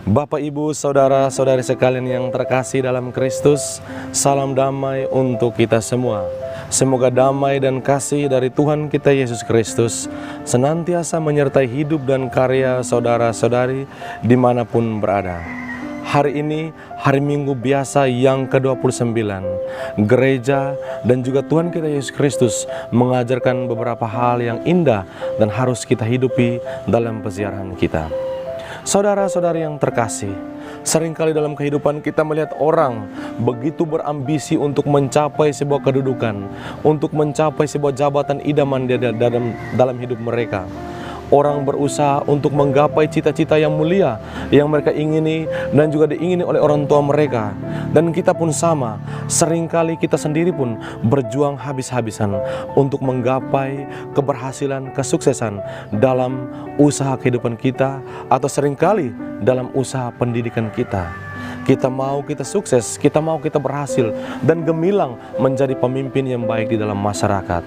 Bapak, Ibu, saudara-saudari sekalian yang terkasih dalam Kristus, salam damai untuk kita semua. Semoga damai dan kasih dari Tuhan kita Yesus Kristus senantiasa menyertai hidup dan karya saudara-saudari dimanapun berada. Hari ini, hari Minggu biasa yang ke-29, gereja dan juga Tuhan kita Yesus Kristus mengajarkan beberapa hal yang indah dan harus kita hidupi dalam peziarahan kita. Saudara-saudari yang terkasih, seringkali dalam kehidupan kita melihat orang begitu berambisi untuk mencapai sebuah kedudukan, untuk mencapai sebuah jabatan idaman dalam hidup mereka. Orang berusaha untuk menggapai cita-cita yang mulia yang mereka ingini dan juga diingini oleh orang tua mereka. Dan kita pun sama, seringkali kita sendiri pun berjuang habis-habisan untuk menggapai keberhasilan, kesuksesan dalam usaha kehidupan kita, atau seringkali dalam usaha pendidikan kita. Kita mau kita sukses, kita mau kita berhasil dan gemilang menjadi pemimpin yang baik di dalam masyarakat.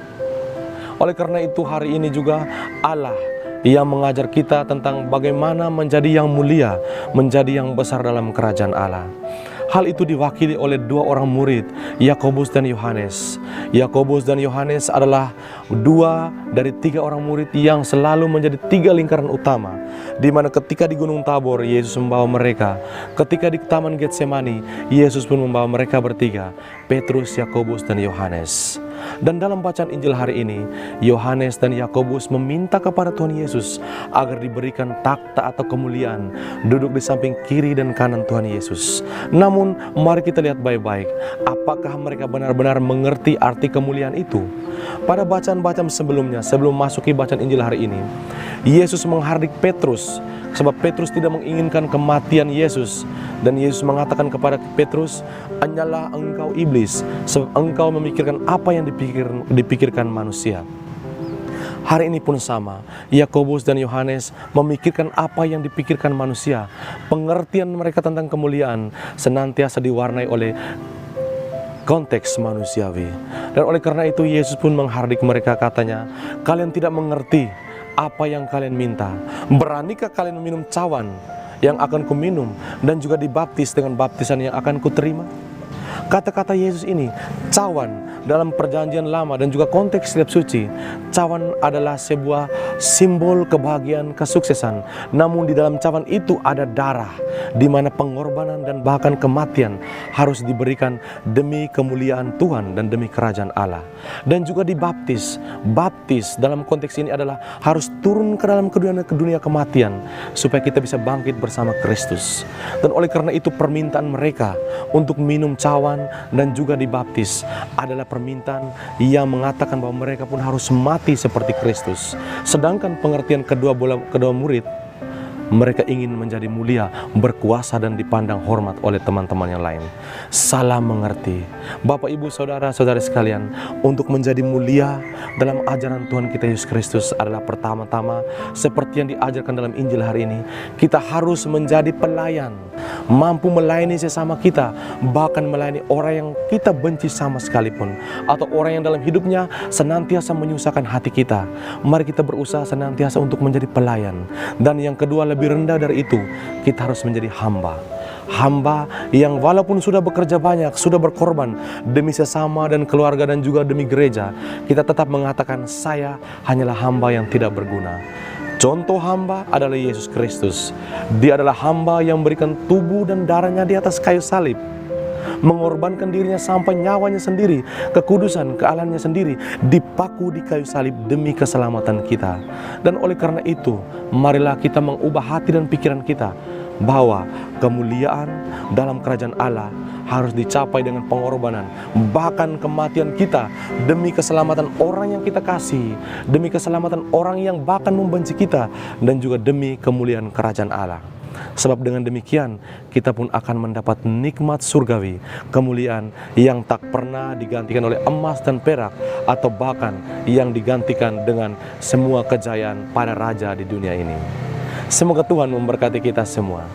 Oleh karena itu hari ini juga Allah yang mengajar kita tentang bagaimana menjadi yang mulia, menjadi yang besar dalam kerajaan Allah. Hal itu diwakili oleh dua orang murid, Yakobus dan Yohanes. Yakobus dan Yohanes adalah dua dari tiga orang murid yang selalu menjadi tiga lingkaran utama, di mana ketika di Gunung Tabor, Yesus membawa mereka. Ketika di Taman Getsemani, Yesus pun membawa mereka bertiga, Petrus, Yakobus, dan Yohanes. Dan dalam bacaan Injil hari ini, Yohanes dan Yakobus meminta kepada Tuhan Yesus agar diberikan takhta atau kemuliaan, duduk di samping kiri dan kanan Tuhan Yesus. Namun, mari kita lihat baik-baik, apakah mereka benar-benar mengerti arti kemuliaan itu? Pada bacaan-bacaan sebelumnya, sebelum masuki bacaan Injil hari ini, Yesus menghardik Petrus, sebab Petrus tidak menginginkan kematian Yesus. Dan Yesus mengatakan kepada Petrus, "Hanyalah engkau iblis, sebab engkau memikirkan apa yang dipikirkan manusia." Hari ini pun sama, Yakobus dan Yohanes memikirkan apa yang dipikirkan manusia. Pengertian mereka tentang kemuliaan senantiasa diwarnai oleh konteks manusiawi. Dan oleh karena itu Yesus pun menghardik mereka, katanya, "Kalian tidak mengerti apa yang kalian minta. Beranikah kalian meminum cawan yang akan kuminum dan juga dibaptis dengan baptisan yang akan kuterima?" Kata-kata Yesus ini, cawan, dalam perjanjian lama dan juga konteks kitab suci, cawan adalah sebuah simbol kebahagiaan, kesuksesan. Namun di dalam cawan itu ada darah, di mana pengorbanan dan bahkan kematian harus diberikan demi kemuliaan Tuhan dan demi kerajaan Allah. Dan juga dibaptis. Baptis dalam konteks ini adalah harus turun ke dalam dunia kematian supaya kita bisa bangkit bersama Kristus. Dan oleh karena itu permintaan mereka untuk minum cawan dan juga dibaptis adalah permintaan yang mengatakan bahwa mereka pun harus mati seperti Kristus. Sedangkan pengertian kedua murid, mereka ingin menjadi mulia, berkuasa dan dipandang hormat oleh teman-teman yang lain. Salah mengerti. Bapak, Ibu, saudara-saudari sekalian, untuk menjadi mulia dalam ajaran Tuhan kita Yesus Kristus adalah pertama-tama seperti yang diajarkan dalam Injil hari ini, kita harus menjadi pelayan, mampu melayani sesama kita, bahkan melayani orang yang kita benci sama sekalipun, atau orang yang dalam hidupnya senantiasa menyusahkan hati kita. Mari kita berusaha senantiasa untuk menjadi pelayan. Dan yang kedua, lebih rendah dari itu, kita harus menjadi hamba. Hamba yang walaupun sudah bekerja banyak, sudah berkorban demi sesama dan keluarga dan juga demi gereja, kita tetap mengatakan, saya hanyalah hamba yang tidak berguna. Contoh hamba adalah Yesus Kristus. Dia adalah hamba yang memberikan tubuh dan darahnya di atas kayu salib, mengorbankan dirinya sampai nyawanya sendiri, kekudusan, kealahannya sendiri dipaku di kayu salib demi keselamatan kita. Dan oleh karena itu, marilah kita mengubah hati dan pikiran kita bahwa kemuliaan dalam kerajaan Allah harus dicapai dengan pengorbanan, bahkan kematian kita demi keselamatan orang yang kita kasih, demi keselamatan orang yang bahkan membenci kita, dan juga demi kemuliaan kerajaan Allah. Sebab dengan demikian kita pun akan mendapat nikmat surgawi, kemuliaan yang tak pernah digantikan oleh emas dan perak, atau bahkan yang digantikan dengan semua kejayaan para raja di dunia ini. Semoga Tuhan memberkati kita semua.